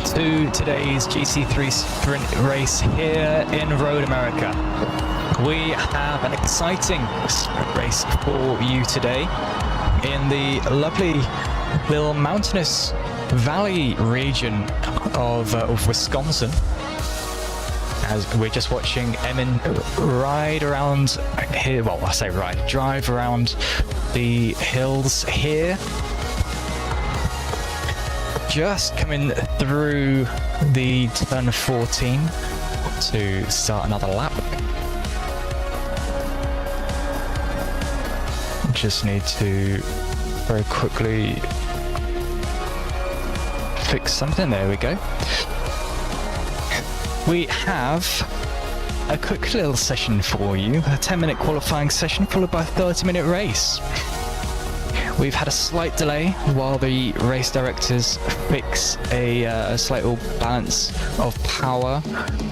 to today's GT3 sprint race here in Road America. We have an exciting sprint race for you today in the lovely little mountainous valley region of Wisconsin. As we're just watching Emin ride around here, well, I say ride, drive around the hills here. Just coming through the turn 14 to start another lap. Just need to very quickly fix something. There we go. We have a quick little session for you, a 10-minute qualifying session followed by a 30-minute race. We've had a slight delay while the race directors fix a slight balance of power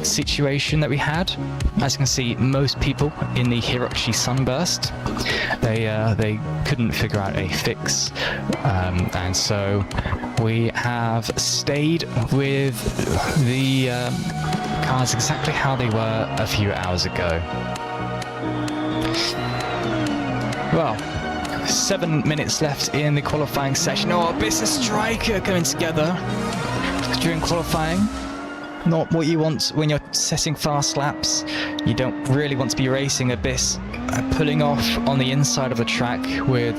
situation that we had. As you can see, most people in the Hirochi Sunburst, they couldn't figure out a fix, and so we have stayed with the cars exactly how they were a few hours ago. Well, 7 minutes left in the qualifying session. Oh, Abyss and Striker coming together during qualifying. Not what you want when you're setting fast laps. You don't really want to be racing Abyss pulling off on the inside of the track with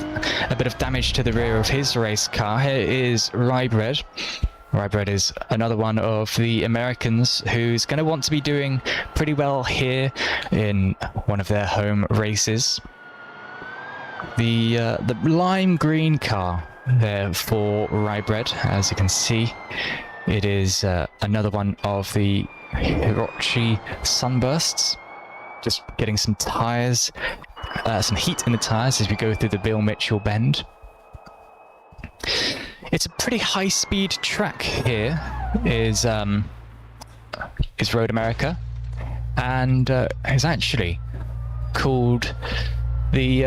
a bit of damage to the rear of his race car. Here is Rybread. Rybread is another one of the Americans who's going to want to be doing pretty well here in one of their home races. The lime green car there for Rybread, as you can see, it is another one of the Hirochi Sunbursts. Just getting some tyres, some heat in the tyres as we go through the Bill Mitchell bend. It's a pretty high-speed track here, is Road America, and is actually called the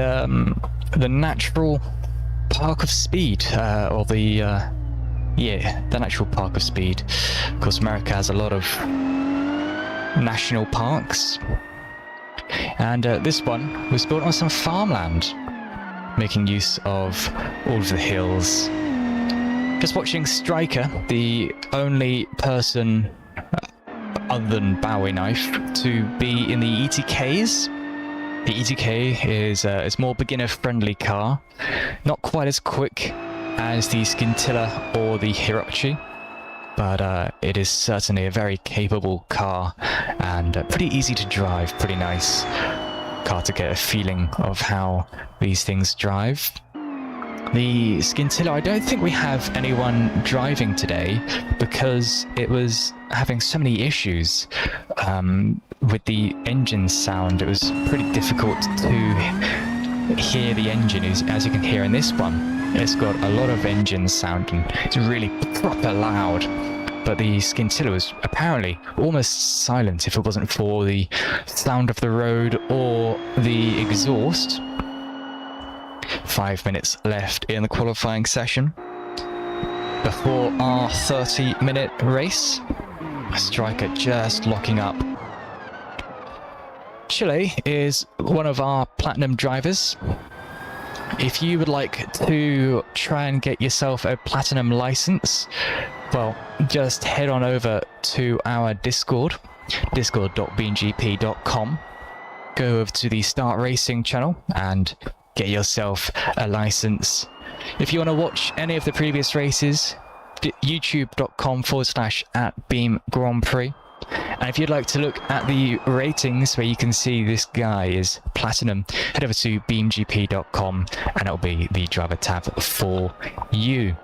Natural Park of Speed, or the Natural Park of Speed. Of course, America has a lot of national parks, and this one was built on some farmland, making use of all of the hills. Just watching Striker, the only person other than Bowie Knife to be in the ETKs. The ETK is more beginner-friendly car, not quite as quick as the Scintilla or the Hirochi, but it is certainly a very capable car and pretty easy to drive, pretty nice car to get a feeling of how these things drive. The Scintilla, I don't think we have anyone driving today because it was having so many issues with the engine sound. It was pretty difficult to hear the engine, as you can hear in this one. It's got a lot of engine sound and it's really proper loud. But the Scintilla was apparently almost silent if it wasn't for the sound of the road or the exhaust. 5 minutes left in the qualifying session before our 30-minute race. Striker just locking up. Chile is one of our platinum drivers. If you would like to try and get yourself a platinum license, well, just head on over to our Discord, discord.beamgp.com. Go over to the Start Racing channel and get yourself a license. If you want to watch any of the previous races, youtube.com/@BeamGrandPrix. And if you'd like to look at the ratings where you can see this guy is platinum, head over to beamgp.com and it'll be the driver tab for you.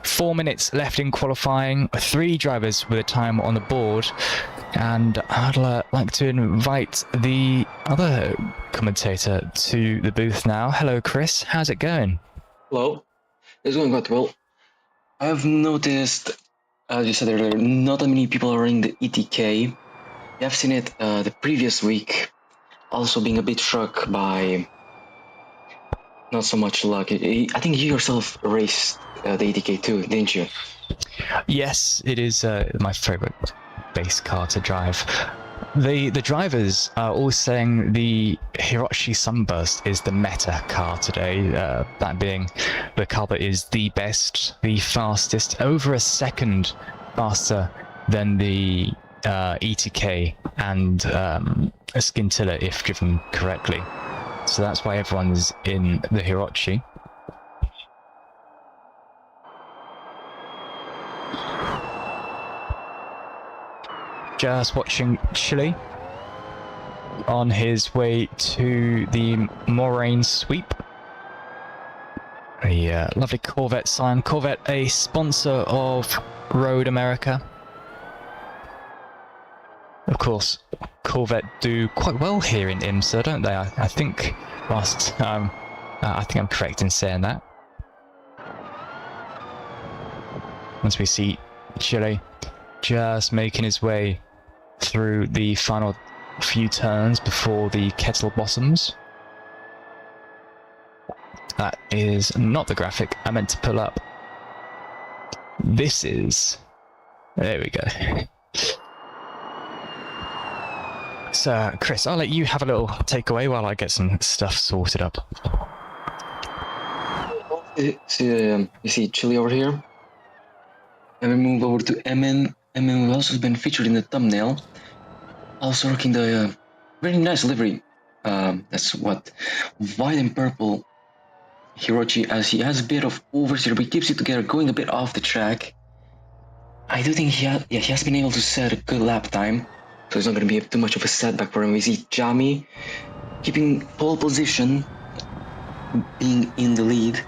4 minutes left in qualifying, 3 drivers with a time on the board, and I'd like to invite the other commentator to the booth now. Hello Chris, how's it going? Hello, it's going quite well. I have noticed, as you said earlier, not that many people are in the ETK. I've seen it the previous week, also being a bit struck by not so much luck. I think you yourself raced the ETK too, didn't you? Yes, it is my favorite base car to drive. The drivers are all saying the Hiroshi Sunburst is the meta car today, that being the car that is the best, the fastest, over a second faster than the ETK and a Scintilla if driven correctly. So that's why everyone's in the Hiroshi. Just watching Chile on his way to the Moraine sweep. A lovely Corvette sign. Corvette, a sponsor of Road America. Of course, Corvette do quite well here in IMSA, don't they? I think last time, I think I'm correct in saying that. Once we see Chile just making his way through the final few turns before the kettle bottoms. That is not the graphic I meant to pull up. This is... There we go. So, Chris, I'll let you have a little takeaway while I get some stuff sorted up. You see Chile over here? And we move over to MN. MN will also been featured in the thumbnail. Also rocking the very nice livery. That's what, white and purple Hiroshi, as he has a bit of oversteer, but he keeps it together, going a bit off the track. I do think he has been able to set a good lap time, so it's not going to be too much of a setback for him. We see Jami keeping pole position, being in the lead.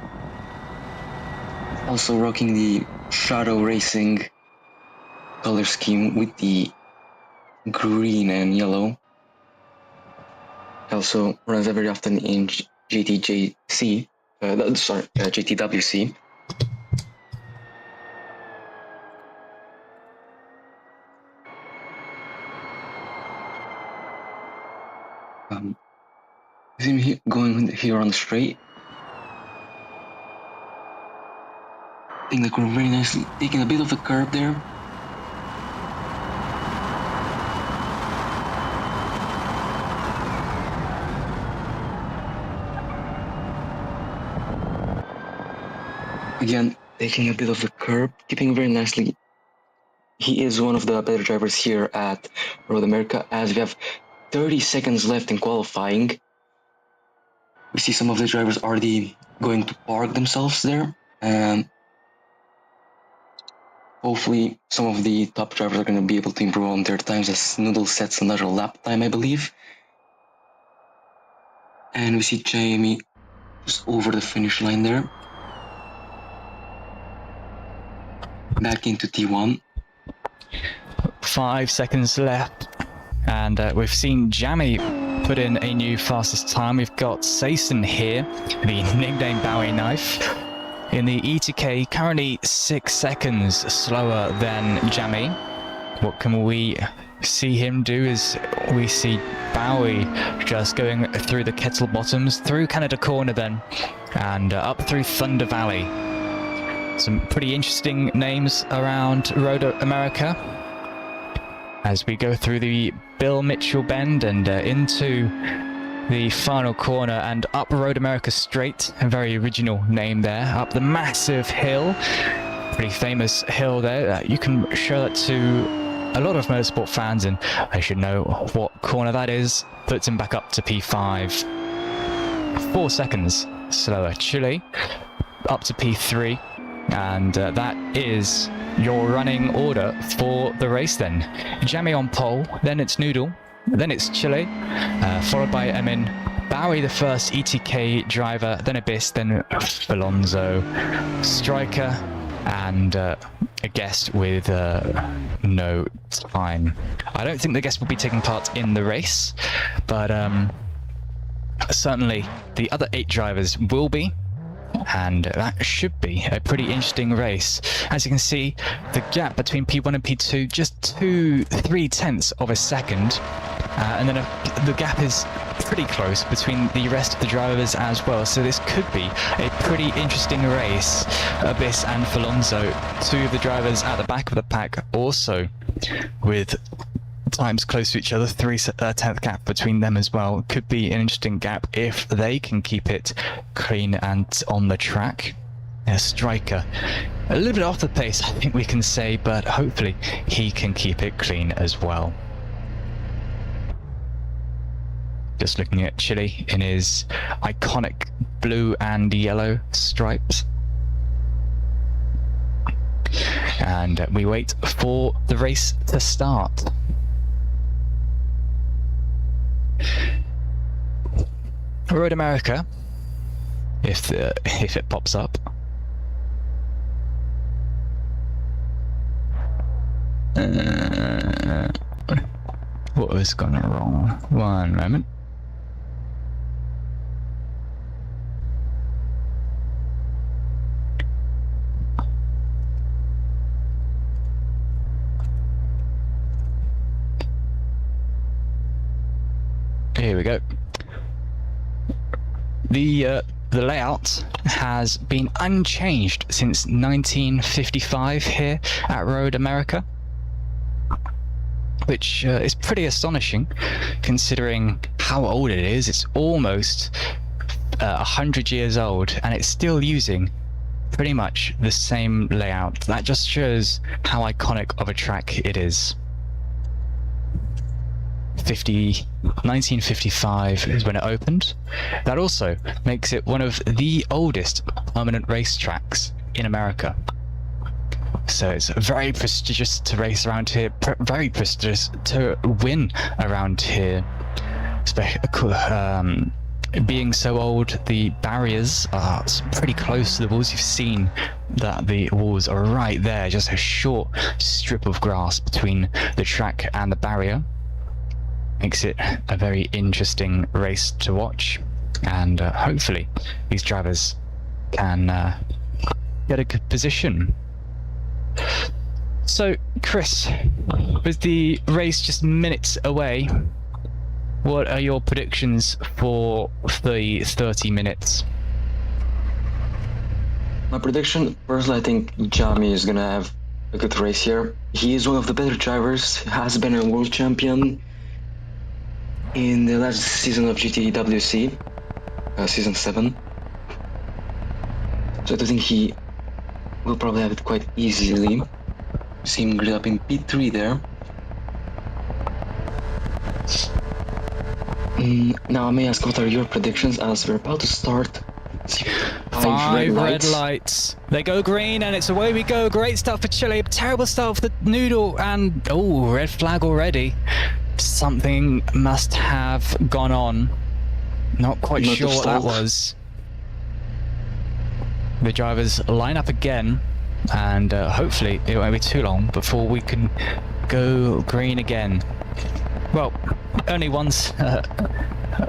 Also rocking the Shadow Racing color scheme with the green and yellow. Also runs very often in GTWC. See him going here on the straight. I think that we're very nicely taking a bit of a curve there. Again, taking a bit of a curve, keeping very nicely. He is one of the better drivers here at Road America, as we have 30 seconds left in qualifying. We see some of the drivers already going to park themselves there, and hopefully some of the top drivers are going to be able to improve on their times, as Noodle sets another lap time, I believe. And we see Jamie just over the finish line there. Back into T1. 5 seconds left, and we've seen Jamie put in a new fastest time. We've got Sason here, the nickname Bowie Knife, in the ETK, currently 6 seconds slower than Jamie. What can we see him do is we see Bowie just going through the kettle bottoms, through Canada Corner then, and up through Thunder Valley. Some pretty interesting names around Road America as we go through the Bill Mitchell Bend and into the final corner and up Road America Straight, a very original name there, up the massive hill, pretty famous hill there. You can show that to a lot of motorsport fans and they should know what corner that is. Puts him back up to P5. 4 seconds slower. Chile up to P3. And that is your running order for the race then. Jamie on pole, then it's Noodle, then it's Chile, followed by Emin, Bowie the first ETK driver, then Abyss, then Alonso, Striker, and a guest with no time. I don't think the guest will be taking part in the race, but certainly the other 8 drivers will be. And that should be a pretty interesting race. As you can see, the gap between P1 and P2 just 3 tenths of a second, and then the gap is pretty close between the rest of the drivers as well, so this could be a pretty interesting race. Abyss and Falonzo, two of the drivers at the back of the pack, also with times close to each other, 3/10 gap between them as well. Could be an interesting gap if they can keep it clean and on the track. Striker, a little bit off the pace, I think we can say, but hopefully he can keep it clean as well. Just looking at Chile in his iconic blue and yellow stripes. And we wait for the race to start. Road America, if it pops up. What was gone wrong? One moment. Here we go. The layout has been unchanged since 1955 here at Road America, which is pretty astonishing considering how old it is. It's almost 100 years old and it's still using pretty much the same layout. That just shows how iconic of a track it is. 1955 is when it opened. That also makes it one of the oldest permanent racetracks in America. So it's very prestigious to race around here, very prestigious to win around here. Being so old, the barriers are pretty close to the walls. You've seen that the walls are right there, just a short strip of grass between the track and the barrier. Makes it a very interesting race to watch, and hopefully these drivers can get a good position. So, Chris, with the race just minutes away, what are your predictions for the 30 minutes? My prediction, personally, I think Jamie is gonna have a good race here. He is one of the better drivers, has been a world champion in the last season of GTWC, season 7. So I do think he will probably have it quite easily. See him grid up in P3 there. Now I may ask, what are your predictions as we're about to start? Five red lights. They go green and it's away we go. Great start for Chile. Terrible start for the Noodle, and oh, red flag already. Something must have gone on. Not quite sure what that was. The drivers line up again, and hopefully it won't be too long before we can go green again. Well, only once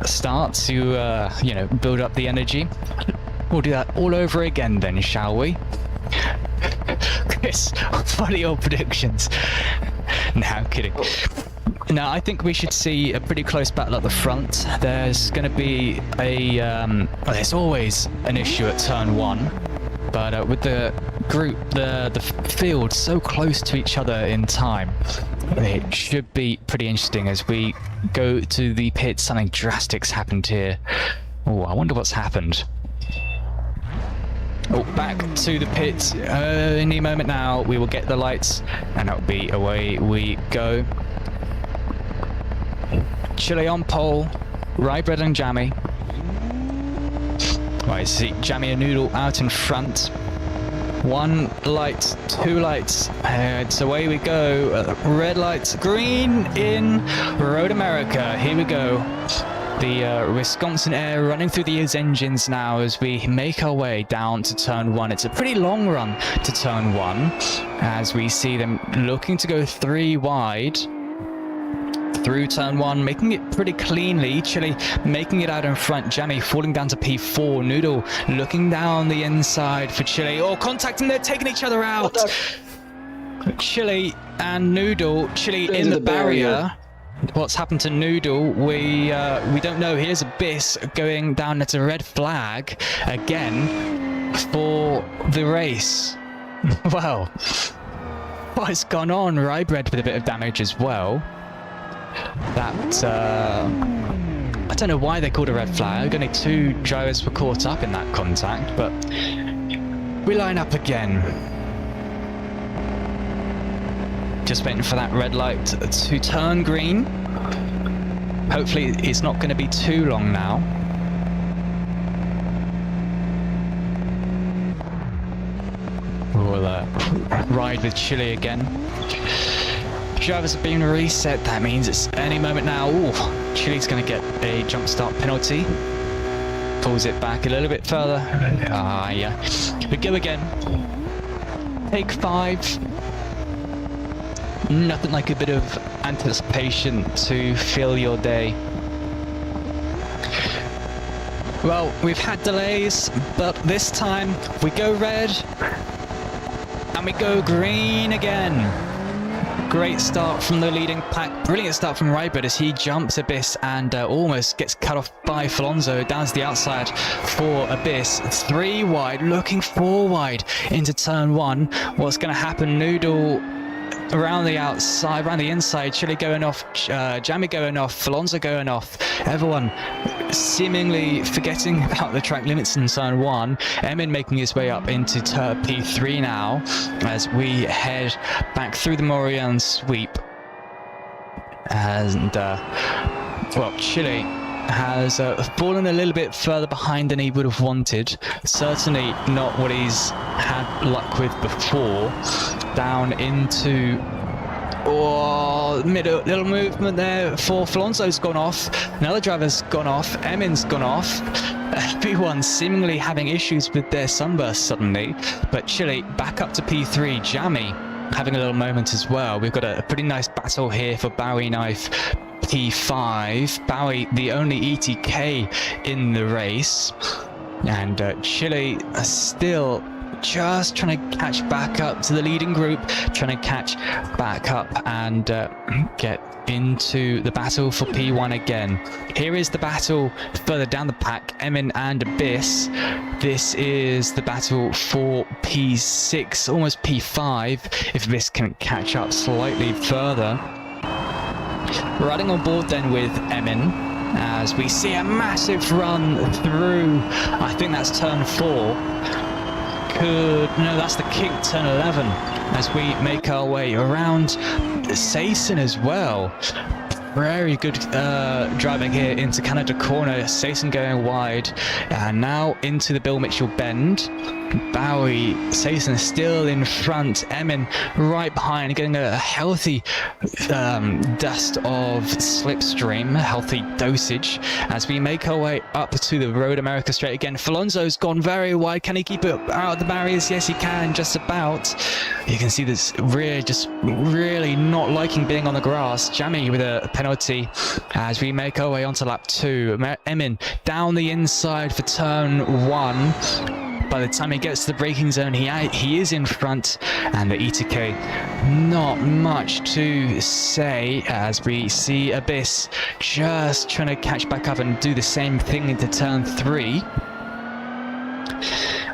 start to build up the energy. We'll do that all over again then, shall we? Chris, what are your predictions? No, I'm kidding. No, I think we should see a pretty close battle at the front. There's going to be there's always an issue at turn 1, but with the group, the field so close to each other in time, it should be pretty interesting as we go to the pit. Something drastic's happened here. Oh, I wonder what's happened. Oh, back to the pit. Any moment now, we will get the lights, and that'll be away we go. Chile on pole, Rye Bread and Jammy. Right, see Jammy and Noodle out in front. One light, two lights, it's away we go. Red lights, green in Road America. Here we go. The Wisconsin Air running through these engines now as we make our way down to turn 1. It's a pretty long run to turn 1 as we see them looking to go 3 wide through turn 1, making it pretty cleanly. Chile making it out in front. Jammy falling down to P4. Noodle looking down the inside for Chile. Oh, contacting, they're taking each other out. Chile and Noodle. Chile in the barrier. what's happened to Noodle, we don't know. Here's Abyss going down at a red flag again for the race. Well, what has gone on? Rybread with a bit of damage as well. That I don't know why they called a red flag. Only 2 drivers were caught up in that contact, but we line up again. Just waiting for that red light to turn green. Hopefully it's not going to be too long now. We'll ride with Chile again. Drivers have been reset. That means it's any moment now. Ooh, Chile's going to get a jump start penalty. Pulls it back a little bit further. Yeah. We go again. Take 5. Nothing like a bit of anticipation to fill your day. Well, we've had delays, but this time we go red and we go green again. Great start from the leading pack. Brilliant start from Rybread as he jumps Abyss and almost gets cut off by Falonzo. Down to the outside for Abyss. 3 wide, looking 4 wide into turn 1. What's going to happen? Noodle around the outside, around the inside. Chile going off, Jammy going off, Falonzo going off. Everyone seemingly forgetting about the track limits in turn 1. Emin making his way up into P3 now as we head back through the Morian sweep. And well, Chile has fallen a little bit further behind than he would have wanted. Certainly not what he's had luck with before. Down into middle, little movement there for Falonzo's gone off. Another driver's gone off. Emin's gone off. Everyone seemingly having issues with their sunburst suddenly. But Chile back up to P3. Jammy having a little moment as well. We've got a pretty nice battle here for Bowie Knife. P5. Bowie, the only ETK in the race. And Chile are still just trying to catch back up to the leading group, trying to catch back up and get into the battle for P1 again. Here is the battle further down the pack, Emin and Abyss. This is the battle for P6, almost P5, if Abyss can catch up slightly further. Riding on board then with Emin, as we see a massive run through, I think that's turn 4. No, that's the kick, turn 11, as we make our way around Sayson as well. Very good driving here into Canada corner. Sayson going wide, and now into the Bill Mitchell bend. Bowie, Sayson still in front, Emin right behind, getting a healthy dust of slipstream, healthy dosage as we make our way up to the Road America straight again. Falonzo's gone very wide. Can he keep it out of the barriers? Yes, he can, just about. You can see this rear just really not liking being on the grass. Jammy with a penalty as we make our way onto lap 2. Emin down the inside for turn 1. By the time he gets to the braking zone, he is in front, and the ETK, not much to say as we see Abyss just trying to catch back up and do the same thing into turn 3.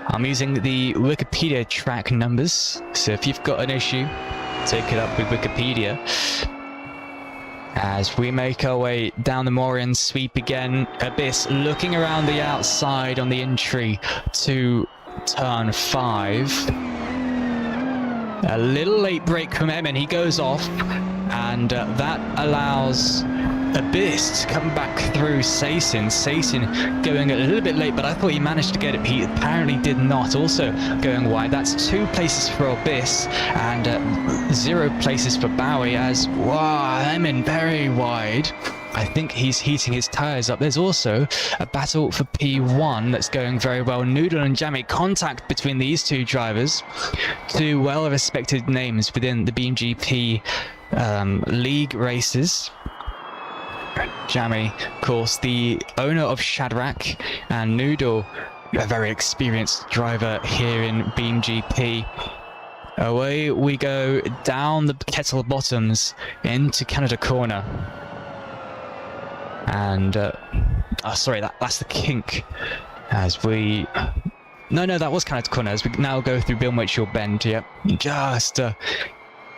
I'm using the Wikipedia track numbers, so if you've got an issue, take it up with Wikipedia. As we make our way down the Morian sweep again, Abyss looking around the outside on the entry to turn 5. A little late break from Emin, he goes off, and that allows Abyss to come back through Sayson. Sayson going a little bit late, but I thought he managed to get it. He apparently did not. Also going wide. That's 2 places for Abyss and 0 places for Bowie as, wow, Emin very wide. I think he's heating his tyres up. There's also a battle for P1 that's going very well. Noodle and Jammy, contact between these 2 drivers. 2 well-respected names within the BeamGP league races. Jammy, of course, the owner of Shadrach, and Noodle, a very experienced driver here in BeamGP. Away we go down the Kettle Bottoms into Canada corner. And oh, sorry, that's the kink. As we no, that was kind of corner. As we now go through BeamGP bend. Yep, just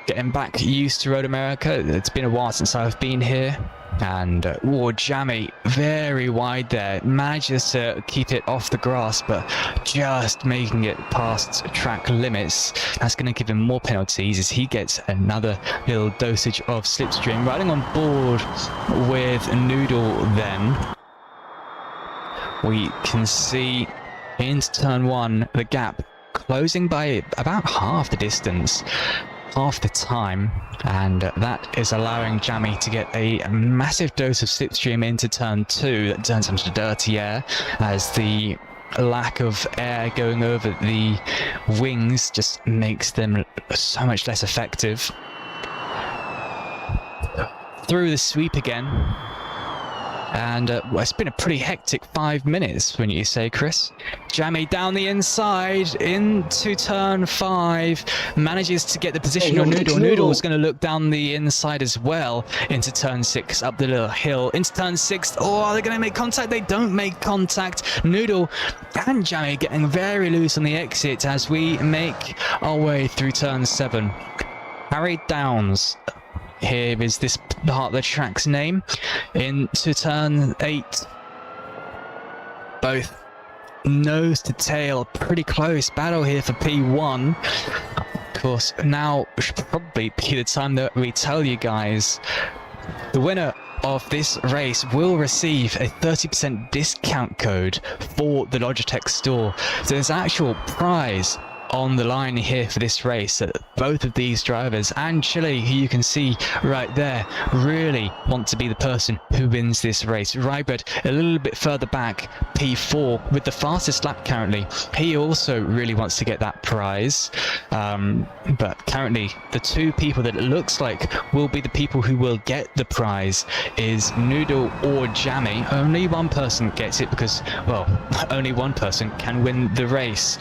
getting back used to Road America. It's been a while since I've been here. And Jammy very wide there, manages to keep it off the grass, but just making it past track limits. That's going to give him more penalties as he gets another little dosage of slipstream. Riding on board with Noodle then, we can see into turn one the gap closing by about half the distance, half the time, and that is allowing Jammy to get a massive dose of slipstream into turn two. That turns into dirty air as the lack of air going over the wings just makes them so much less effective. Through the sweep again, and well, it's been a pretty hectic 5 minutes, wouldn't you say, Chris? Jammy down the inside into turn 5, manages to get the position on Noodle. Noodle's going to look down the inside as well into turn 6, up the little hill into turn 6. Oh, are they going to make contact? They don't make contact. Noodle and Jammy getting very loose on the exit as we make our way through turn 7. Harry Downs. Here is this part of the track's name. Into turn 8. Both nose to tail, pretty close battle here for P1. Of course, now should probably be the time that we tell you guys the winner of this race will receive a 30% discount code for the Logitech store. So there's an actual prize on the line here for this race. Both of these drivers and Chile, who you can see right there, really want to be the person who wins this race. Rybert a little bit further back, P4 with the fastest lap currently. He also really wants to get that prize, but currently the two people that it looks like will be the people who will get the prize is Noodle or Jammy. Only one person gets it because, well, only one person can win the race.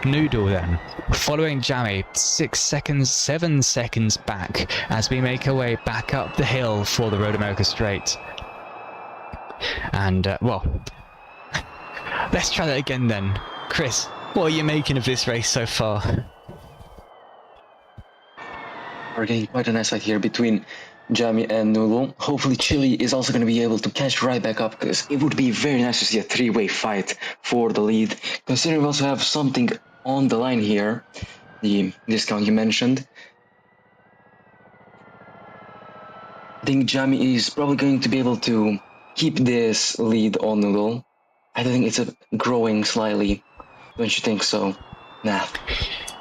Noodle then following Jammy 7 seconds back as we make our way back up the hill for the Road America straight. And well, let's try that again then. Chris, what are you making of this race so far? We're getting quite a nice fight here between Jammy and Noodle. Hopefully Chile is also going to be able to catch right back up, because it would be very nice to see a three-way fight for the lead, considering we also have something on the line here, the discount you mentioned. I think Jammy is probably going to be able to keep this lead on Noodle. I don't think it's growing slightly. Don't you think so? Nah.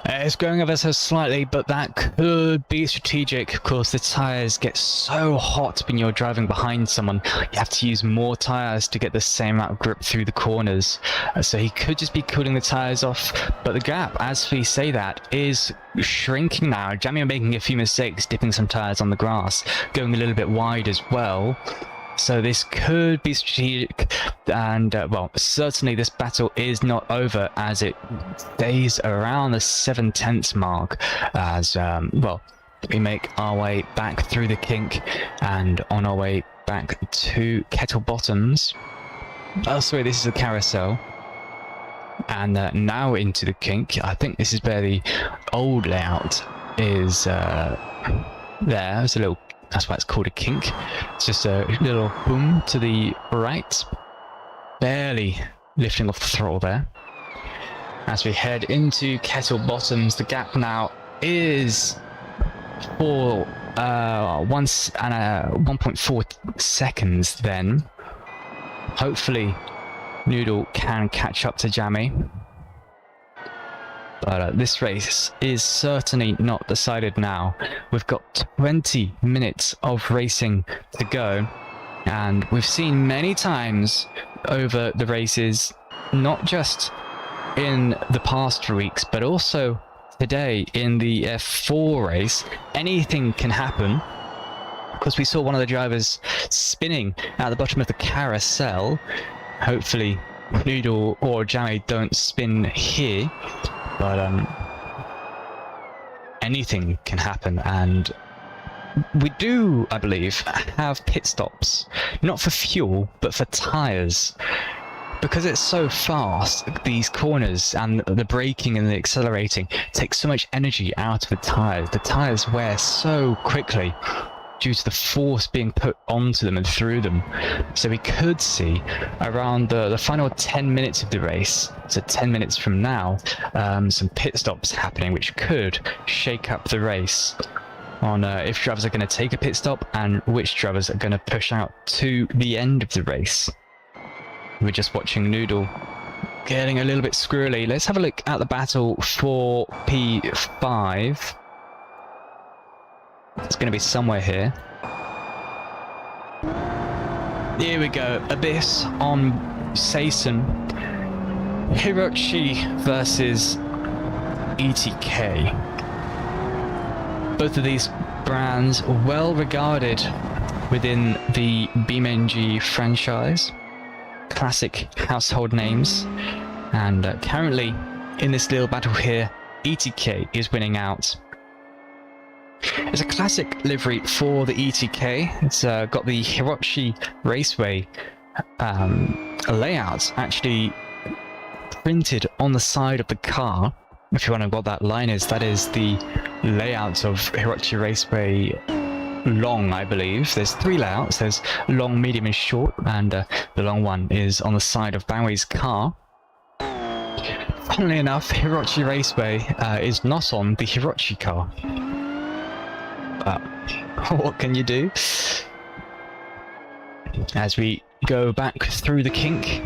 It's going ever so slightly, but that could be strategic. Of course, the tyres get so hot when you're driving behind someone. You have to use more tyres to get the same amount of grip through the corners. So he could just be cooling the tyres off. But the gap, as we say that, is shrinking now. Jammy are making a few mistakes, dipping some tyres on the grass, going a little bit wide as well. So this could be strategic, and well, certainly this battle is not over as it stays around the 7/10 mark as well, we make our way back through the kink and on our way back to Kettle Bottoms. Oh sorry, this is a carousel, and now into the kink. I think this is where the old layout is. There's a little, that's why it's called a kink. It's just a little boom to the right, barely lifting off the throttle there. As we head into Kettle Bottoms, the gap now is for 1.4 seconds then. Hopefully Noodle can catch up to Jammy. But this race is certainly not decided now. We've got 20 minutes of racing to go, and we've seen many times over the races, not just in the past weeks, but also today in the F4 race, anything can happen. Because we saw one of the drivers spinning at the bottom of the carousel. Hopefully Noodle or Jammy don't spin here. But anything can happen, and we do, I believe, have pit stops, not for fuel, but for tyres. Because it's so fast, these corners and the braking and the accelerating take so much energy out of the tyres. The tyres wear so quickly due to the force being put onto them and through them. So we could see around the final 10 minutes of the race, so 10 minutes from now, some pit stops happening, which could shake up the race on if drivers are going to take a pit stop and which drivers are going to push out to the end of the race. We're just watching Noodle getting a little bit squirrely. Let's have a look at the battle for P5. It's going to be somewhere here. Here we go. Abyss on Saison. Hirochi versus ETK. Both of these brands well regarded within the BeamNG franchise. Classic household names, and currently in this little battle here, ETK is winning out. It's a classic livery for the ETK. It's got the Hirochi Raceway layout actually printed on the side of the car. If you wonder what that line is, that is the layout of Hirochi Raceway long, I believe. There's three layouts. There's long, medium and short, and the long one is on the side of Bangway's car. Funnily enough, Hirochi Raceway is not on the Hirochi car. But what can you do? As we go back through the kink,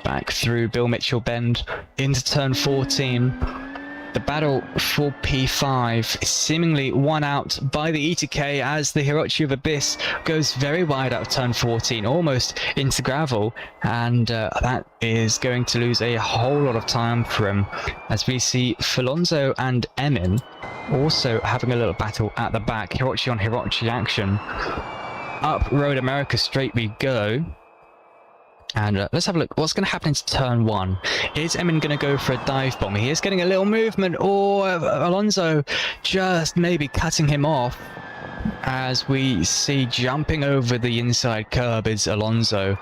back through Bill Mitchell Bend into turn 14. The battle for P5 is seemingly won out by the ETK as the Hirochi of Abyss goes very wide out of turn 14, almost into gravel, and that is going to lose a whole lot of time for him, as we see Falonzo and Emin also having a little battle at the back. Hirochi on Hirochi action. Up Road America straight we go. And let's have a look. What's going to happen into turn 1? Is Emin going to go for a dive bomb? He is getting a little movement, or Alonso just maybe cutting him off. As we see jumping over the inside curb is Alonso.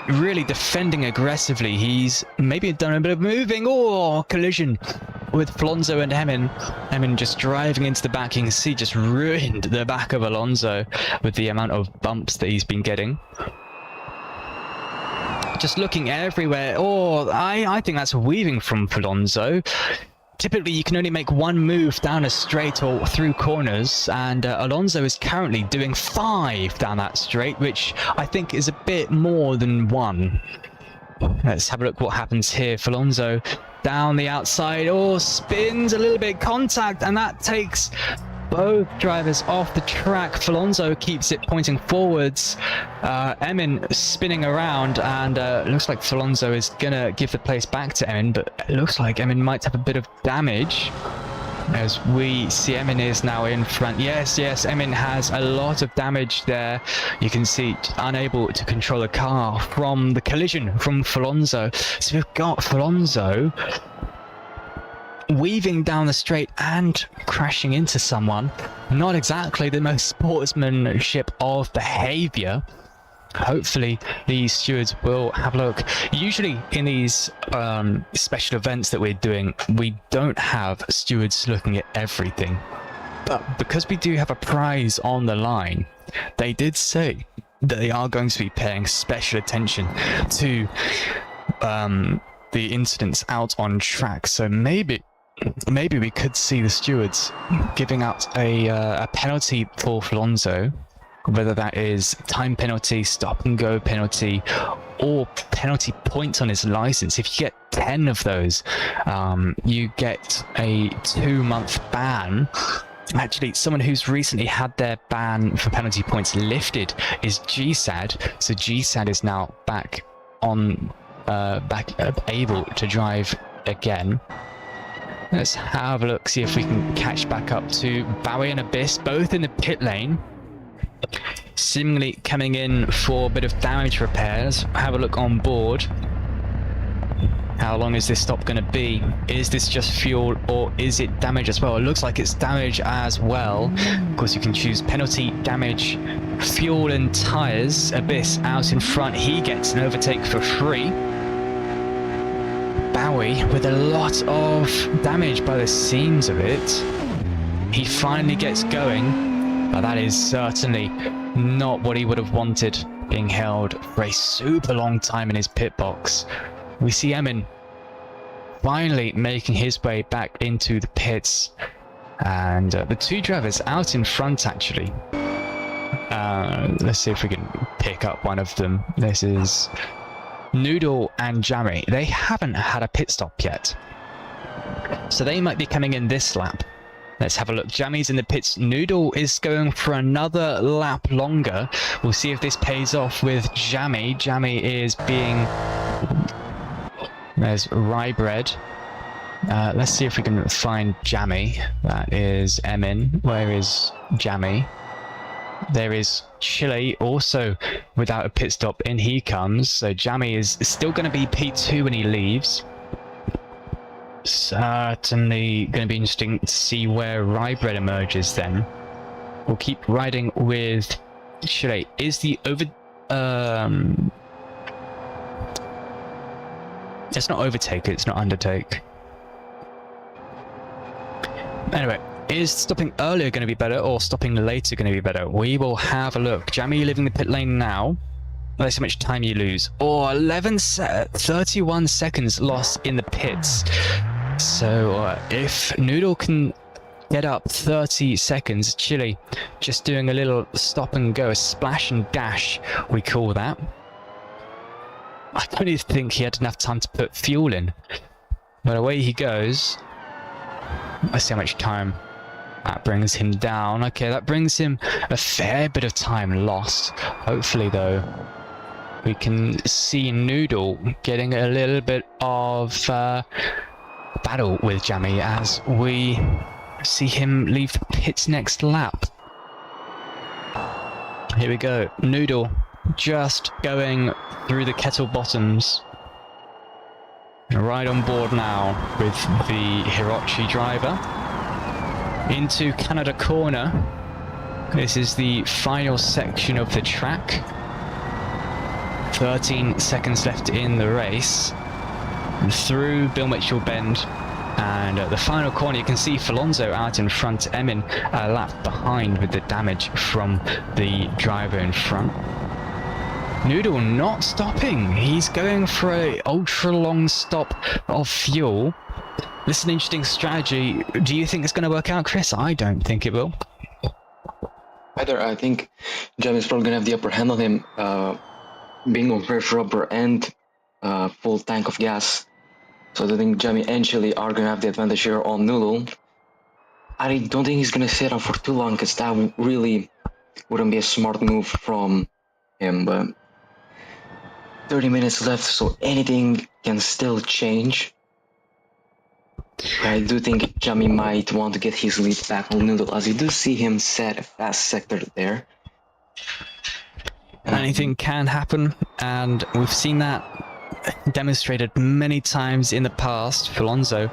Really defending aggressively. He's maybe done a bit of moving. Oh, collision with Falonzo and Emin. Emin just driving into the back. You can see just ruined the back of Alonso with the amount of bumps that he's been getting. Just looking everywhere. Oh, I think that's weaving from Falonzo. Typically, you can only make one move down a straight or through corners, and Alonso is currently doing 5 down that straight, which I think is a bit more than 1. Let's have a look what happens here. Falonzo down the outside. Oh, spins a little bit, contact, and that takes both drivers off the track. Falonzo keeps it pointing forwards. Emin spinning around, and looks like Falonzo is gonna give the place back to Emin, but it looks like Emin might have a bit of damage, as we see Emin is now in front. Yes, Emin has a lot of damage there. You can see unable to control the car from the collision from Falonzo. So we've got Falonzo weaving down the straight and crashing into someone. Not exactly the most sportsmanship of behavior. Hopefully these stewards will have a look. Usually in these special events that we're doing, we don't have stewards looking at everything, but because we do have a prize on the line, they did say that they are going to be paying special attention to the incidents out on track. So maybe we could see the stewards giving out a penalty for Falonzo, whether that is time penalty, stop and go penalty, or penalty points on his license. If you get 10 of those, you get a 2-month ban. Actually, someone who's recently had their ban for penalty points lifted is GSAD. So GSAD is now back on, able to drive again. Let's have a look, see if we can catch back up to Bowie and Abyss, both in the pit lane, seemingly coming in for a bit of damage repairs. Have a look on board. How long is this stop going to be? Is this just fuel or is it damage as well? It looks like it's damage as well. Of course, you can choose penalty, damage, fuel and tyres. Abyss out in front. He gets an overtake for free. Bowie with a lot of damage by the seams of it. He finally gets going, but that is certainly not what he would have wanted, being held for a super long time in his pit box. We see Emin finally making his way back into the pits, and the two drivers out in front actually. Let's see if we can pick up one of them. This is Noodle and Jammy. They haven't had a pit stop yet, so they might be coming in this lap. Let's have a look. Jammy's in the pits. Noodle is going for another lap longer. We'll see if this pays off with Jammy. Jammy is being... There's Rye Bread. Let's see if we can find Jammy. That is Emin. Where is Jammy? There is Chile, also without a pit stop. In he comes. So Jammy is still going to be P2 when he leaves. Certainly going to be interesting to see where Rye Bread emerges then. We'll keep riding with Chile. Is the over... It's not overtake, it's not undertake. Anyway, is stopping earlier going to be better or stopping later going to be better? We will have a look. Jammy, you leaving the pit lane now. Let's see how much time you lose. Oh, 31 seconds lost in the pits. So if Noodle can get up 30 seconds, Chile just doing a little stop and go, a splash and dash, we call that. I don't even think he had enough time to put fuel in. But away he goes. Let's see how much time that brings him down. Okay, that brings him a fair bit of time lost. Hopefully, though, we can see Noodle getting a little bit of battle with Jammy as we see him leave the pits next lap. Here we go. Noodle just going through the kettle bottoms. Right on board now with the Hirochi driver. Into Canada Corner. This is the final section of the track. 13 seconds left in the race. Through Bill Mitchell Bend. And at the final corner, you can see Falonzo out in front. Emin a lap behind with the damage from the driver in front. Noodle not stopping. He's going for a ultra long stop of fuel. This is an interesting strategy. Do you think it's going to work out, Chris? I don't think it will. Either I think Jammy is probably going to have the upper hand on him, being on fresh rubber and full tank of gas. So I think Jammy and Chile are going to have the advantage here on Noodle. I don't think he's going to sit on for too long, because that really wouldn't be a smart move from him. But 30 minutes left, so anything can still change. I do think Jammy might want to get his lead back on Noodle, as you do see him set a fast sector there. Anything can happen, and we've seen that demonstrated many times in the past. Falonzo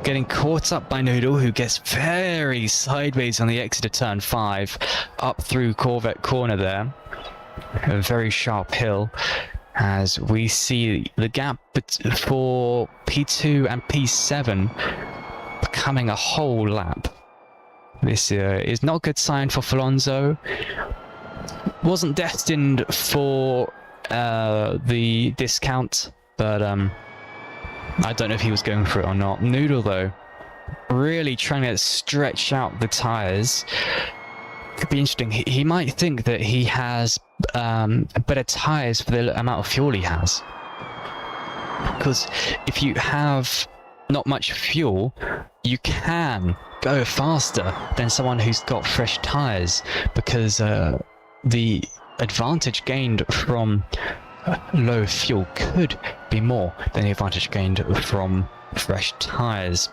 getting caught up by Noodle, who gets very sideways on the exit of turn 5, up through Corvette Corner there. A very sharp hill, as we see the gap for P2 and P7 becoming a whole lap. This is not a good sign for Falonzo. Wasn't destined for the discount, but I don't know if he was going for it or not. Noodle, though, really trying to stretch out the tyres. Could be interesting. He might think that he has better tyres for the amount of fuel he has. Because if you have not much fuel, you can go faster than someone who's got fresh tyres, because the advantage gained from low fuel could be more than the advantage gained from fresh tyres.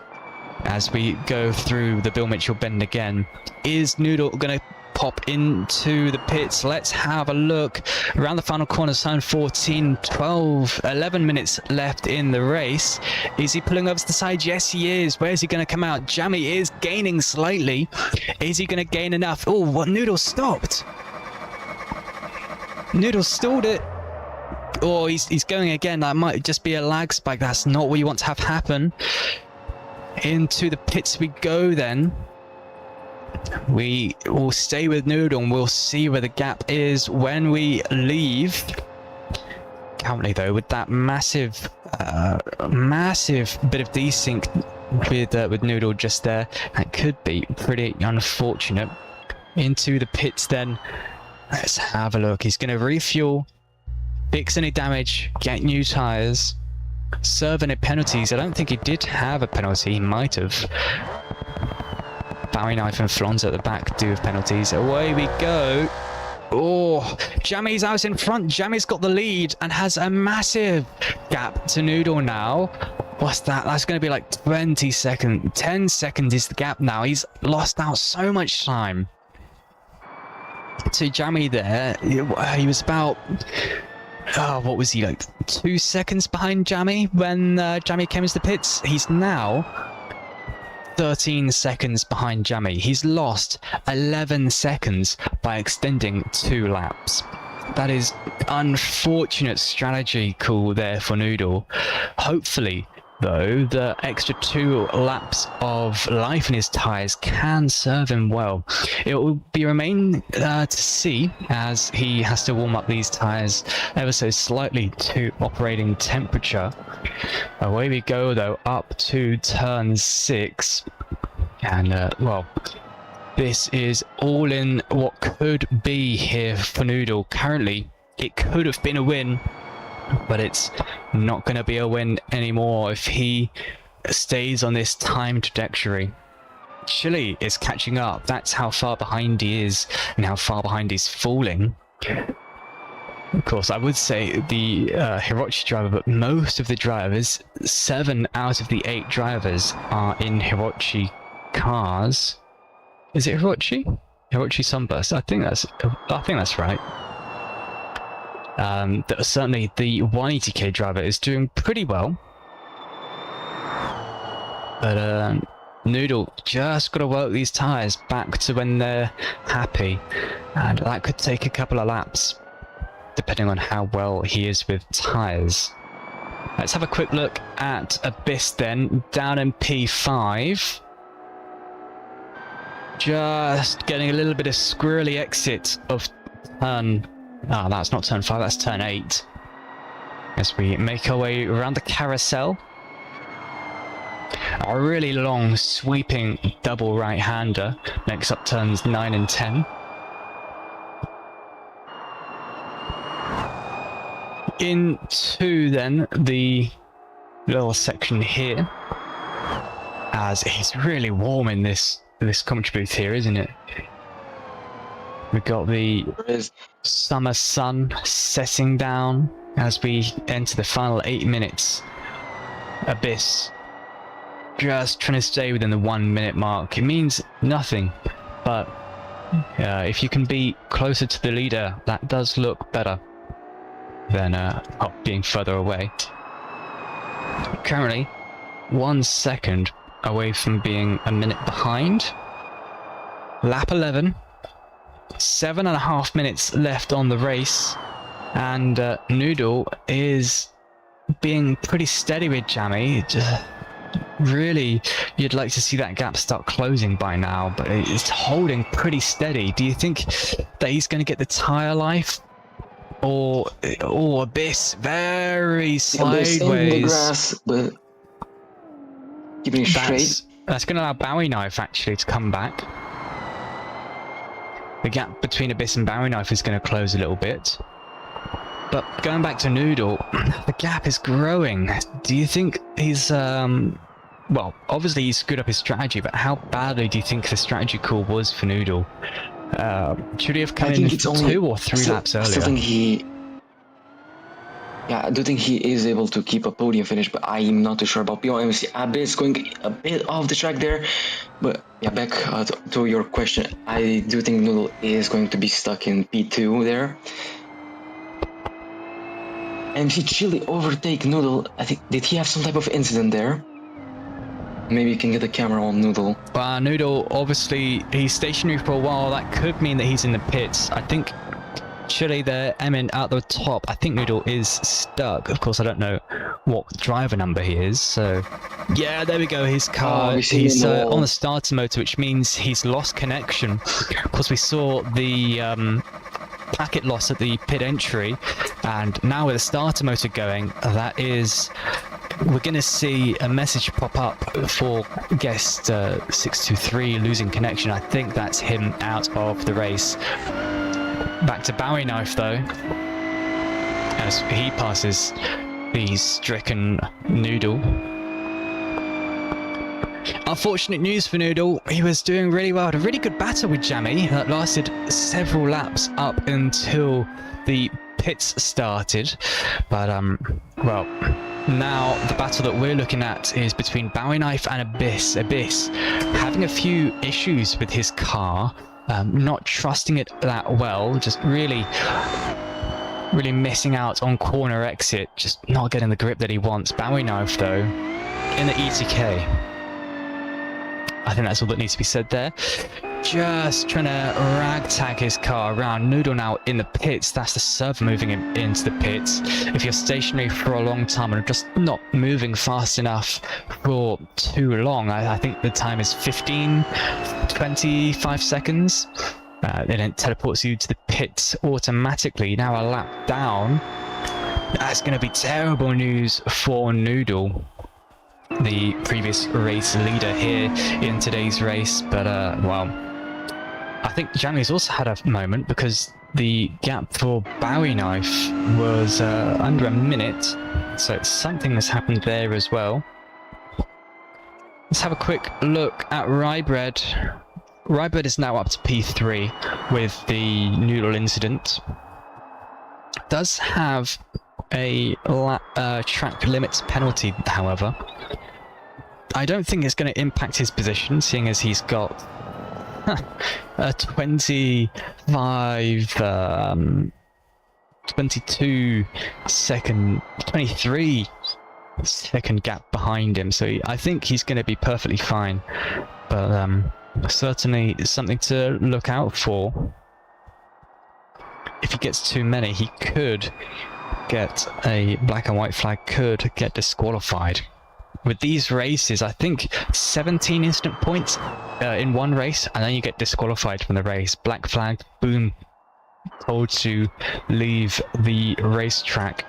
As we go through the Bill Mitchell Bend again, is Noodle going to pop into the pits. Let's have a look around the final corner, zone 14, 12, 11 minutes left in the race. Is he pulling over to the side? Yes, he is. Where's he going to come out? Jammy is gaining slightly. Is he going to gain enough? Oh, what? Noodle stopped. Noodle stalled it. Oh, he's going again. That might just be a lag spike. That's not what you want to have happen. Into the pits we go then. We will stay with Noodle and we'll see where the gap is when we leave. Currently though, with that massive bit of desync with Noodle just there, that could be pretty unfortunate. Into the pits then. Let's have a look. He's going to refuel, fix any damage, get new tyres, serve any penalties. I don't think he did have a penalty. He might have. Bowie Knife and Flons at the back do have penalties. Away we go. Oh, Jammy's out in front. Jammy's got the lead and has a massive gap to Noodle now. What's that? That's going to be like 20 seconds. 10 seconds is the gap now. He's lost out so much time. To Jammy there, he was about, what was he, like 2 seconds behind Jammy when Jammy came into the pits? He's now 13 seconds behind Jammy. He's lost 11 seconds by extending 2 laps. That is unfortunate strategy call there for Noodle. Hopefully, though, the extra 2 laps of life in his tyres can serve him well. It will remain to see as he has to warm up these tyres ever so slightly to operating temperature. Away we go though, up to turn 6. And, well, this is all in what could be here for Noodle. Currently, it could have been a win, but it's not going to be a win anymore if he stays on this time trajectory. Chile is catching up. That's how far behind he is and how far behind he's falling. Of course, I would say the Hirochi driver, but most of the drivers, 7 out of the 8 drivers are in Hirochi cars. Is it Hirochi? Hirochi Sunburst. I think that's right. Certainly the 180k driver is doing pretty well. But Noodle just got to work these tyres back to when they're happy. And that could take a couple of laps, depending on how well he is with tyres. Let's have a quick look at Abyss then, down in P5. Just getting a little bit of squirrely exit of turn... Ah, that's not turn 5, that's turn 8. As we make our way around the carousel. A really long, sweeping double right-hander makes up turns 9 and 10. Into then the little section here, as it's really warm in this commentary booth here, isn't it? We've got the summer sun setting down as we enter the final 8 minutes. Abyss just trying to stay within the 1 minute mark. It means nothing, but if you can be closer to the leader, that does look better than being further away. Currently 1 second away from being a minute behind. Lap 11, 7.5 minutes left on the race, and Noodle is being pretty steady with Jammy. Really, you'd like to see that gap start closing by now, but it's holding pretty steady. Do you think that he's going to get the tyre life? Or Abyss very sideways. In the grass, but keeping straight. That's going to allow Bowie Knife actually to come back. The gap between Abyss and Bowie Knife is going to close a little bit. But going back to Noodle, the gap is growing. Do you think he's well, obviously he screwed up his strategy, but how badly do you think the strategy call was for Noodle? Should he have come in 2 or 3 laps earlier? I do think he is able to keep a podium finish, but I am not too sure about P1. MC Abyss going a bit off the track there. But yeah, back to your question. I do think Noodle is going to be stuck in P2 there. And if Chili overtake Noodle, I think, did he have some type of incident there? Maybe you can get the camera on Noodle. Noodle, obviously, he's stationary for a while. That could mean that he's in the pits. I think Chile there, Emin out the top. I think Noodle is stuck. Of course, I don't know what driver number he is. So, yeah, there we go. His car, he's on the starter motor, which means he's lost connection. Of course, we saw the packet loss at the pit entry. And now with the starter motor going, that is... We're going to see a message pop up for guest 623 losing connection. I think that's him out of the race. Back to Bowie Knife though, as he passes the stricken Noodle. Unfortunate news for Noodle. He was doing really well. Had a really good battle with Jammy that lasted several laps up until the pits started. But well, now the battle that we're looking at is between Bowie Knife and Abyss. Abyss having a few issues with his car. Not trusting it that well, just really missing out on corner exit, just not getting the grip that he wants. Bowie Knife, though, in the ETK. I think that's all that needs to be said there. Just trying to ragtag his car around. Noodle now in the pits. That's the server moving him into the pits. If you're stationary for a long time and just not moving fast enough for too long, I think the time is 25 seconds. Then it teleports you to the pits automatically. Now a lap down. That's going to be terrible news for Noodle, the previous race leader here in today's race. But well, I think Jamie's also had a moment, because the gap for Bowie Knife was under a minute, so something has happened there as well. Let's have a quick look at Rybread. Rybread is now up to P3 with the Noodle incident. Does have a track limits penalty, however. I don't think it's going to impact his position, seeing as he's got a 22 second, 23 second gap behind him. So I think he's going to be perfectly fine. But certainly something to look out for. If he gets too many, he could get a black and white flag, could get disqualified. With these races, I think 17 instant points in one race, and then you get disqualified from the race. Black flag, boom, told to leave the racetrack.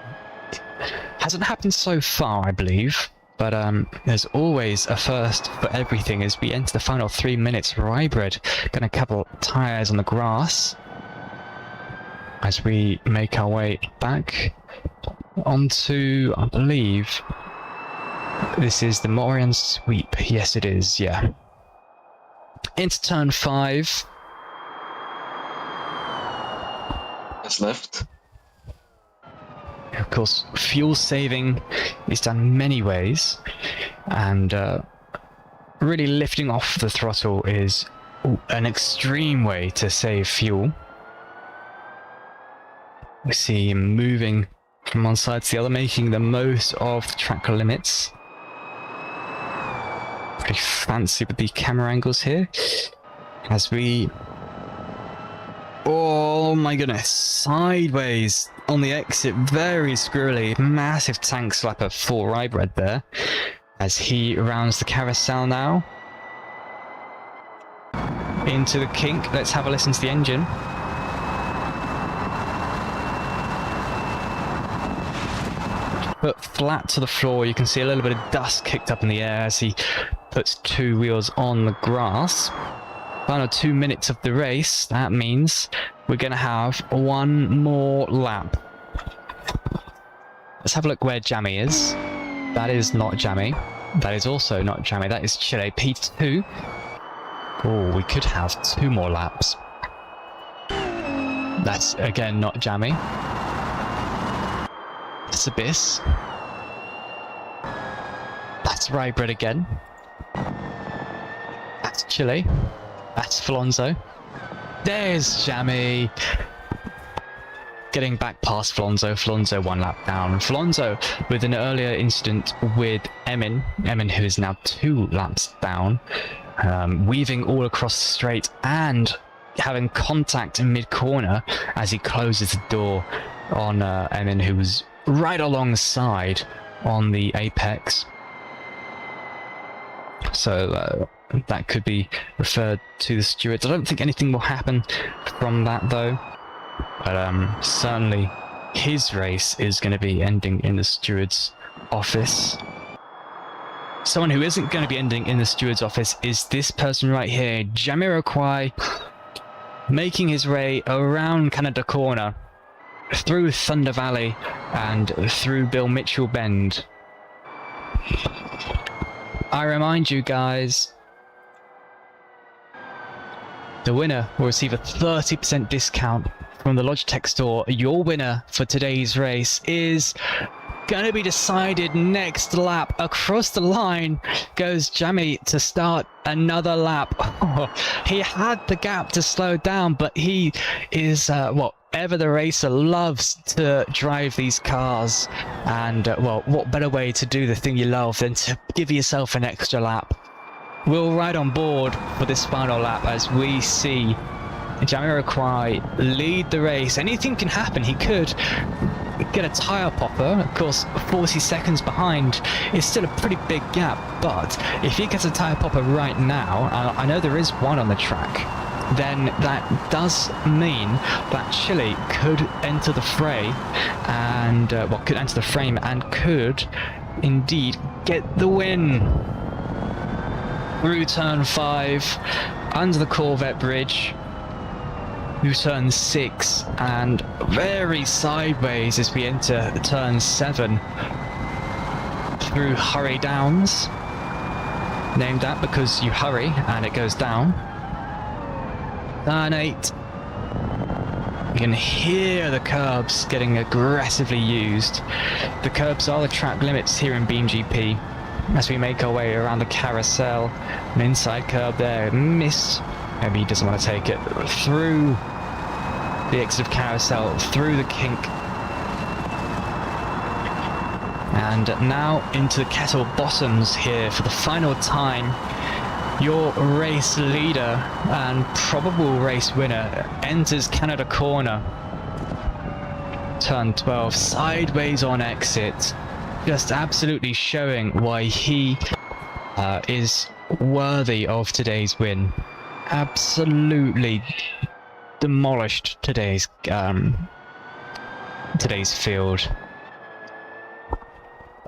Hasn't happened so far, I believe, but there's always a first for everything. As we enter the final 3 minutes, Rybread going to couple tyres on the grass as we make our way back onto, I believe, this is the Morian sweep. Yes, it is, yeah. Into turn 5. That's left. Of course, fuel saving is done many ways, and really lifting off the throttle is an extreme way to save fuel. We see him moving from one side to the other, making the most of the track limits. Pretty fancy with the camera angles here. As we... Oh my goodness, sideways on the exit, very squirrely. Massive tank slapper for Rybread there, as he rounds the carousel now. Into the kink, let's have a listen to the engine. Put flat to the floor, you can see a little bit of dust kicked up in the air as he puts 2 wheels on the grass. Final 2 minutes of the race, that means we're going to have one more lap. Let's have a look where Jammy is. That is not Jammy. That is also not Jammy. That is Chile P2. Oh, we could have 2 more laps. That's again not Jammy. That's Abyss. That's Rybread again. That's Chile. That's Flonzo. There's Jammy. Getting back past Flonzo. Flonzo 1 lap down. Flonzo with an earlier incident with Emin. Emin, who is now 2 laps down. Weaving all across the straight and having contact in mid-corner as he closes the door on Emin, who was right alongside on the apex. So that could be referred to the stewards. I don't think anything will happen from that though. But certainly his race is going to be ending in the steward's office. Someone who isn't going to be ending in the steward's office is this person right here, Jamiroquai, making his way around Canada Corner, through Thunder Valley and through Bill Mitchell Bend. I remind you guys, the winner will receive a 30% discount from the Logitech store. Your winner for today's race is going to be decided next lap. Across the line goes Jammy to start another lap. Oh, he had the gap to slow down, but he is whatever the racer loves to drive these cars. And well, what better way to do the thing you love than to give yourself an extra lap. We'll ride on board for this final lap as we see Jamiroquai lead the race. Anything can happen. He could get a tyre popper. Of course, 40 seconds behind is still a pretty big gap, but if he gets a tyre popper right now, I know there is one on the track, then that does mean that Chile could enter the fray and could enter the frame and could indeed get the win. Through turn 5, under the Corvette bridge, through turn 6, and very sideways as we enter turn 7, through Hurry Downs, named that because you hurry and it goes down. Turn 8, you can hear the curbs getting aggressively used. The curbs are the track limits here in BeamGP. As we make our way around the carousel, an inside curb there, missed. Maybe he doesn't want to take it. Through the exit of carousel, through the kink. And now into the kettle bottoms here for the final time. Your race leader and probable race winner enters Canada Corner. Turn 12, sideways on exit. Just absolutely showing why he is worthy of today's win. Absolutely demolished today's field.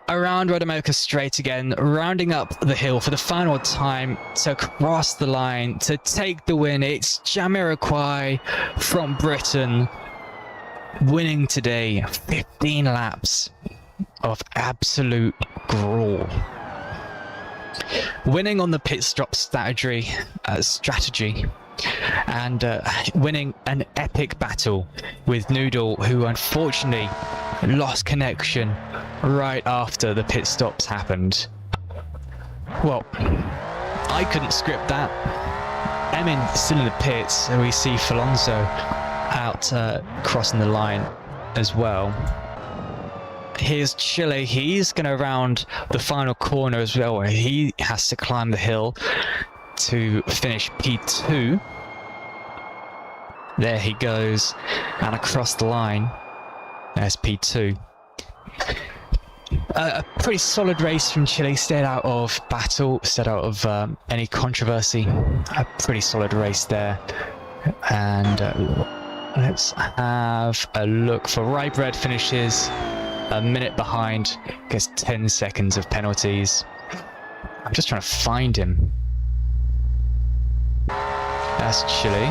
Around Rodomoka straight again, rounding up the hill for the final time to cross the line to take the win. It's Jamiroquai from Britain winning today. 15 laps of absolute brawl. Winning on the pit stop strategy, and winning an epic battle with Noodle, who unfortunately lost connection right after the pit stops happened. Well, I couldn't script that. Emin still in the pits, so we see Falonzo out crossing the line as well. Here's Chile. He's going to round the final corner as well, where he has to climb the hill to finish P2. There he goes, and across the line, there's P2. A pretty solid race from Chile. Stayed out of battle, stayed out of any controversy. A pretty solid race there. And let's have a look for Rybread. Finishes a minute behind, gets 10 seconds of penalties. I'm just trying to find him. That's Chile.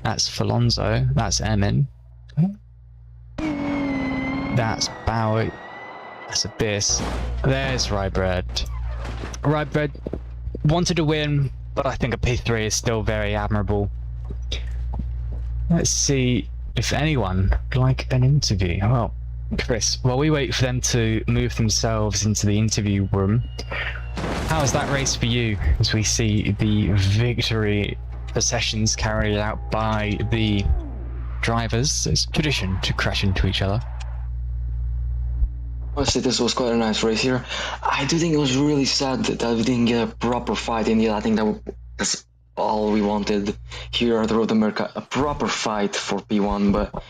That's Falonzo. That's Emin. That's Bowie. That's Abyss. There's Rybread. Rybread wanted to win, but I think a P3 is still very admirable. Let's see if anyone would like an interview. Well, Chris, while we wait for them to move themselves into the interview room, how was that race for you as we see the victory processions carried out by the drivers? It's tradition to crash into each other. Honestly, this was quite a nice race here. I do think it was really sad that we didn't get a proper fight in the end. I think that's all we wanted here at Road America, a proper fight for P1, but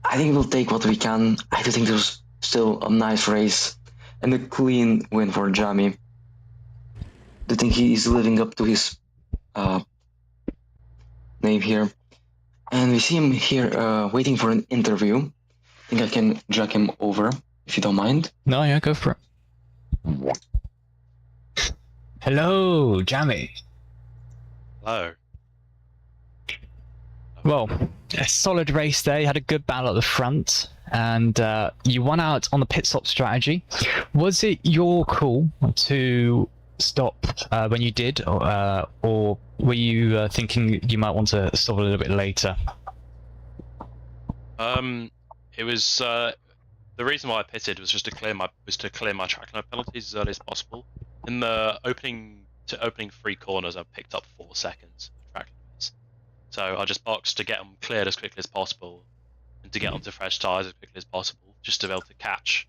I think we'll take what we can. I do think it was still a nice race and a clean win for Jamie. I think he's living up to his name here. And we see him here waiting for an interview. I think I can drag him over, if you don't mind. No, yeah, go for it. Hello, Jamie. Hello. Well, a solid race there. You had a good battle at the front, and you won out on the pit stop strategy. Was it your call to stop when you did, or were you thinking you might want to stop a little bit later? It was the reason why I pitted was just to clear my track limit penalties as early as possible. In the opening 3 corners, I picked up 4 seconds of track limits, so I just boxed to get them cleared as quickly as possible, and to get onto fresh tyres as quickly as possible, just to be able to catch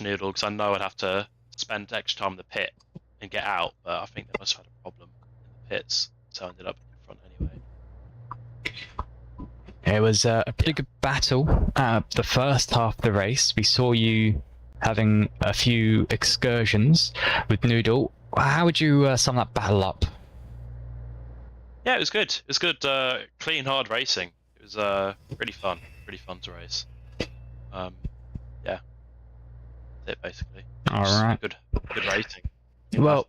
Noodle, because I know I'd have to spend extra time in the pit and get out, but I think they must have had a problem in the pits, so I ended up in front anyway. It was a pretty good battle. The first half of the race, we saw you having a few excursions with Noodle. How would you sum that battle up? Yeah, it was good. It was good, clean, hard racing. It was really fun to race. Yeah, that's it basically. All right. Good racing. Well,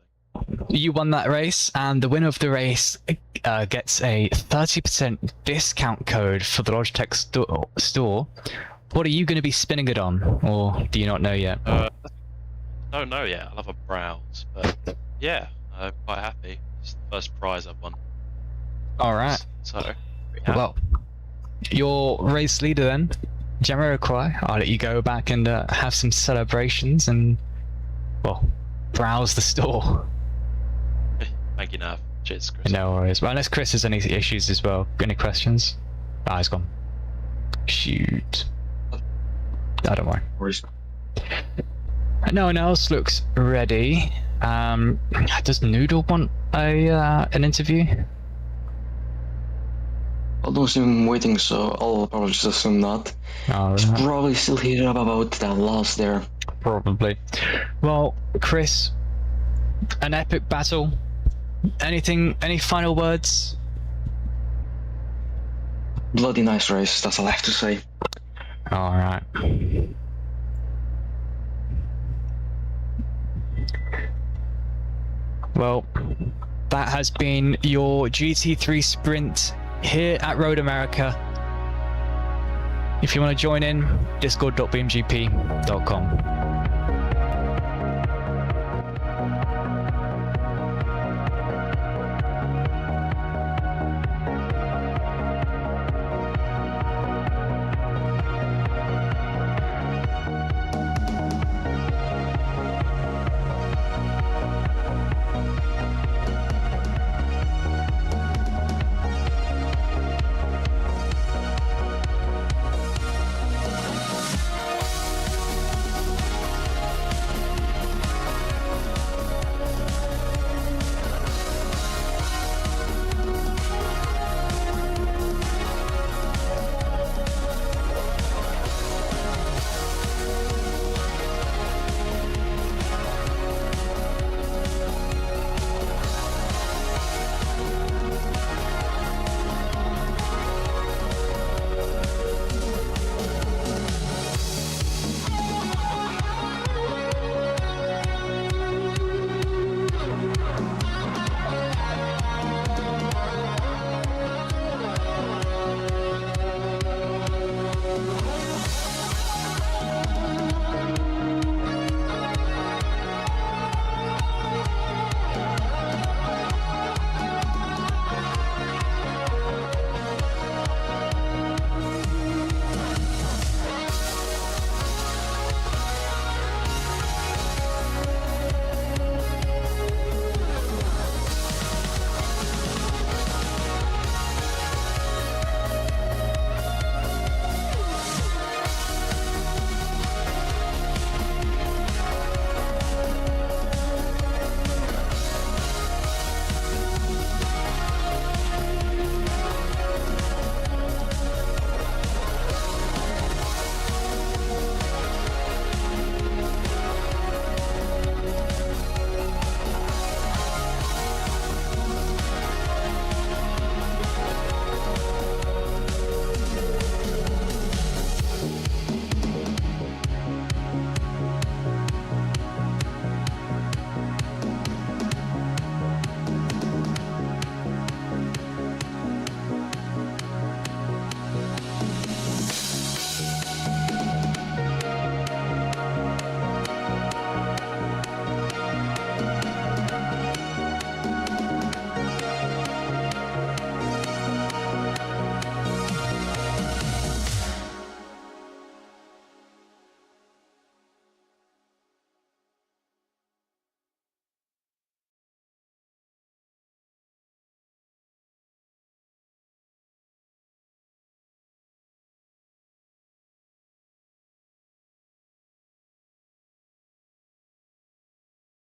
you won that race, and the winner of the race gets a 30% discount code for the Logitech store. What are you going to be spinning it on, or do you not know yet? Don't know yet. I'll have a browse, but yeah, I'm quite happy. It's the first prize I've won. All right. So, well, your race leader then, Jamiroquai. I'll let you go back and have some celebrations and, well, browse the store. Thank you, Nav. Cheers, Chris. No worries. Well, unless Chris has any issues as well. Any questions? Ah, he's gone. Shoot. Oh, don't worry. No one else looks ready. Does Noodle want an interview? I don't see him waiting, so I'll probably just assume not. Right. He's probably still heated up about that loss there. Probably. Well, Chris, an epic battle. Any final words? Bloody nice race, that's all I have to say. Alright. Well, that has been your GT3 sprint here at Road America. If you want to join in, discord.beamgp.com.